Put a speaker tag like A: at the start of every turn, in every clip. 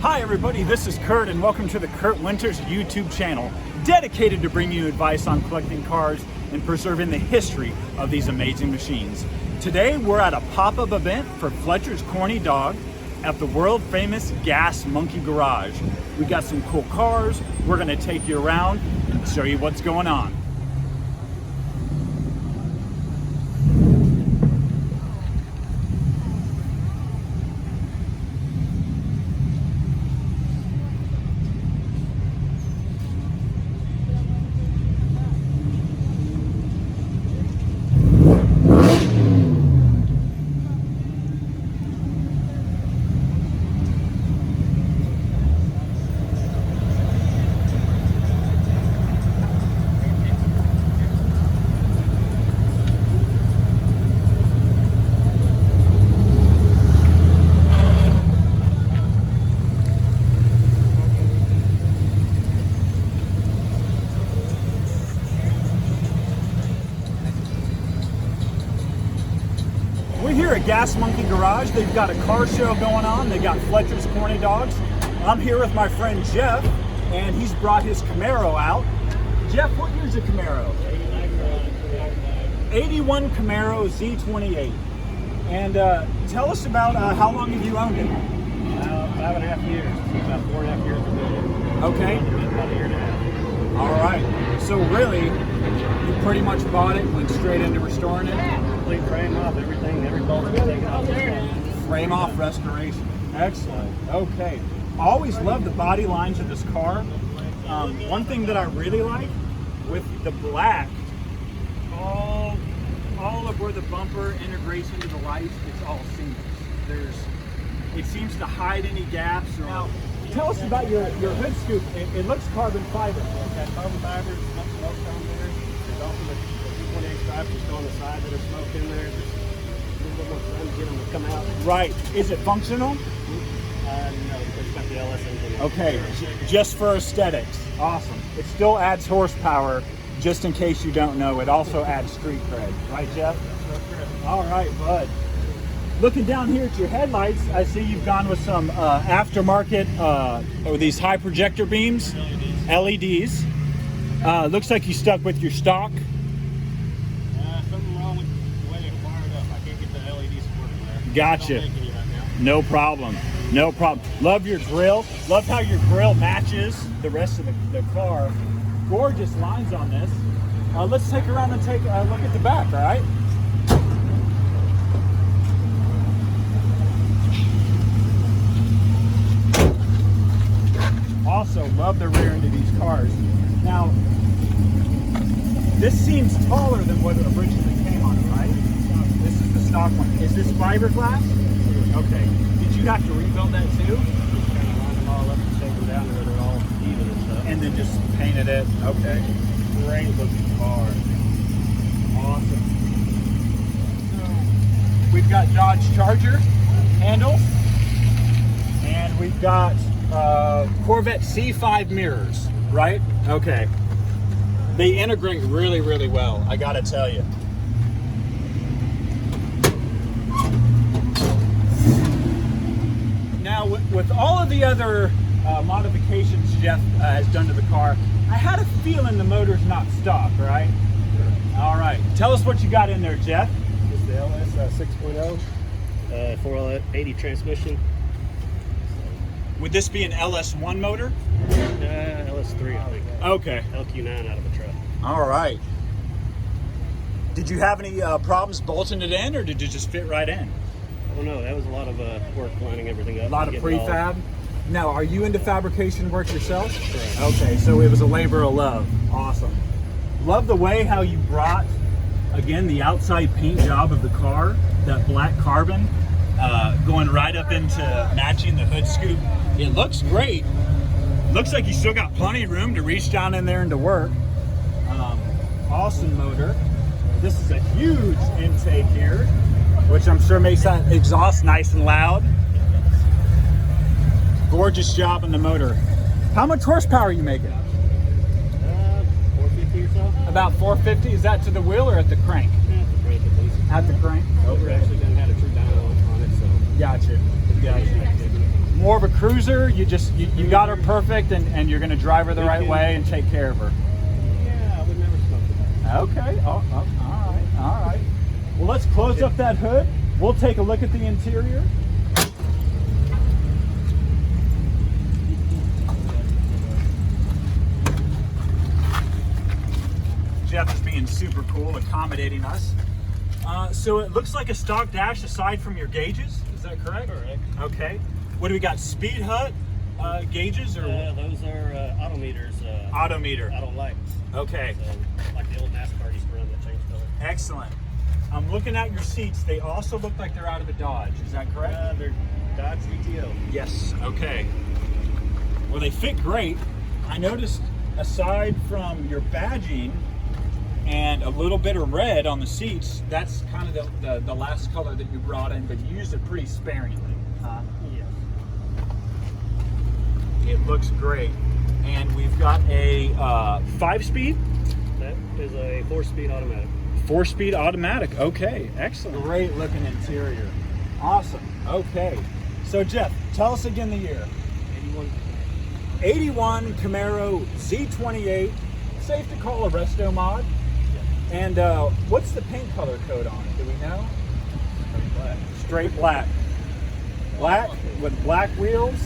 A: Hi everybody, this is Kurt and welcome to the Kurt Winters YouTube channel, dedicated to bringing you advice on collecting cars and preserving the history of these amazing machines. Today we're at a pop-up event for Fletcher's Corny dog at the world famous Gas Monkey Garage. We got some cool cars, we're going to take you around and show you what's going on. We're here at Gas Monkey Garage. They've got a car show going on. They got Fletcher's Corny dogs. I'm here with my friend Jeff, and he's brought his Camaro out. Jeff, what year's a Camaro? 81 Camaro Z28. And tell us about how long have you owned it?
B: 5.5 years. About 4.5 years ago.
A: Okay.
B: About a year and a half.
A: All right. So really, you pretty much bought it, went straight into restoring it?
B: Complete frame off, everything, every bolt's been taken off.
A: Frame off restoration. Excellent. Okay. Always love the body lines of this car. One thing that I really like with the black, all of where the bumper integrates into the lights, it's all seamless. It seems to hide any gaps. Now, tell us about your hood scoop. It looks carbon fiber.
B: It's got carbon fibers, smoke on there. There's also the 228 stripes just on the side that are smoked in there. Just a little bit more sun to get them to come out.
A: Right. Is it functional?
B: No, because it's got the LS engine.
A: Okay, just for aesthetics. Awesome. It still adds horsepower, just in case you don't know. It also adds street cred. Right, Jeff? All right, bud. Looking down here at your headlights, I see you've gone with some aftermarket, or these high projector beams, LEDs. Looks like you stuck with your stock.
B: Something wrong with the way it's wired up. I can't get the LEDs working there.
A: Gotcha.
B: Right now.
A: No problem. No problem. Love your grill. Love how your grill matches the rest of the car. Gorgeous lines on this. Let's take around and take a look at the back, all right? Also love the rear end of these cars. Now, this seems taller than what originally came on it, right? This is the stock one. Is this fiberglass? Okay. Did you have to rebuild that too?
B: Just kind of line them all up and take them down where they're all even and stuff.
A: And then just painted it. Okay. Great looking car. Awesome. So we've got Dodge Charger handles, and we've got Corvette C5 mirrors, right? Okay. They integrate really, really well, I gotta tell you. Now, with all of the other modifications Jeff has done to the car, I had a feeling the motor's not stock, right?
B: Sure.
A: All right. Tell us what you got in there, Jeff.
B: This is the LS 6.0, 480 transmission.
A: Would this be an LS1 motor?
B: LS3, I think.
A: Okay.
B: LQ9 out of a truck.
A: All right. Did you have any problems bolting it in, or did it just fit right in?
B: Oh no, that was a lot of work lining everything up.
A: A lot of prefab? Now, are you into fabrication work yourself?
B: Correct.
A: Okay, so it was a labor of love. Awesome. Love the way how you brought, again, the outside paint job of the car, that black carbon, going right up into matching the hood scoop. It looks great. Looks like you still got plenty of room to reach down in there and to work. Awesome motor. This is a huge intake here, which I'm sure makes that exhaust nice and loud. Gorgeous job on the motor. How much horsepower are you making?
B: 450 or so.
A: About 450. Is that to the wheel or at the crank?
B: At the crank at least.
A: At the crank.
B: We're actually going to have a true dyno on it, so.
A: Gotcha. Gotcha. more of a cruiser? You got her perfect, and you're going to drive her the right way and take care of her.
B: Yeah, I would never smoke with that.
A: Okay. All right. Well, let's close up that hood. We'll take a look at the interior. Jeff is being super cool, accommodating us. So it looks like a stock dash aside from your gauges. Is that correct?
B: Correct.
A: Okay. What do we got? Speed hut gauges or?
B: Those are odometers.
A: Odometer.
B: Auto lights.
A: Okay.
B: So, like the old NASCAR used to run that change color.
A: Excellent. I'm looking at your seats. They also look like they're out of a Dodge. Is that correct?
B: They're Dodge GTO.
A: Yes. Okay. Well, they fit great. I noticed aside from your badging and a little bit of red on the seats, that's kind of the last color that you brought in, but you used it pretty sparingly. Huh?
B: Yeah.
A: It looks great. And we've got a 5-speed?
B: That is a 4-speed automatic.
A: 4-speed automatic. Okay, excellent. Great looking interior. Awesome. Okay. So Jeff, tell us again the year. 81 Camaro Z28. Safe to call a Restomod. And what's the paint color code on it? Do we know?
B: Black.
A: Straight black. Black with black wheels.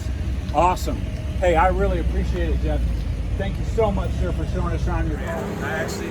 A: Awesome. Hey, I really appreciate it, Jeff. Thank you so much, sir, for showing us around your car.
C: I actually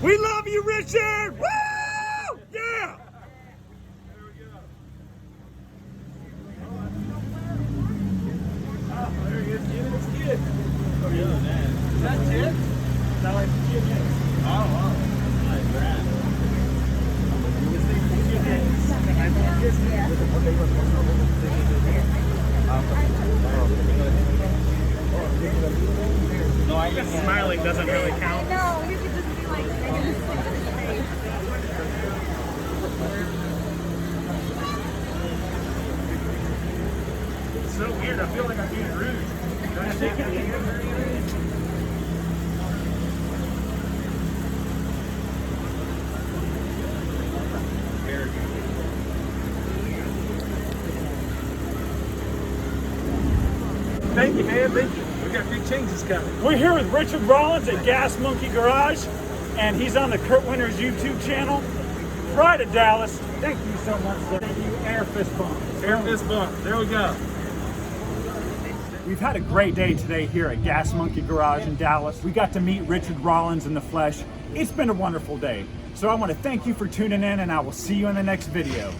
A: We love you, Richard! Woo! Yeah!
B: There he is, kid. It's kid. Oh, yeah, man. Is that Ted? Is that like kid? Oh, wow. Nice, Brad.
A: No, I guess smiling doesn't really count.
D: No, you could just be like, I can just look at his face.
A: It's so weird. I feel like I'm being rude. Do I take anything or anything?
B: Thank you, man. Thank you. We got big changes coming.
A: We're here with Richard Rawlings at Gas Monkey Garage. and he's on the Kurt Winters YouTube channel. Pride of Dallas. Thank you so much, sir. Thank you. Air fist bump.
C: Air fist bump. There we go.
A: We've had a great day today here at Gas Monkey Garage in Dallas. We got to meet Richard Rawlings in the flesh. It's been a wonderful day. So I want to thank you for tuning in, and I will see you in the next video.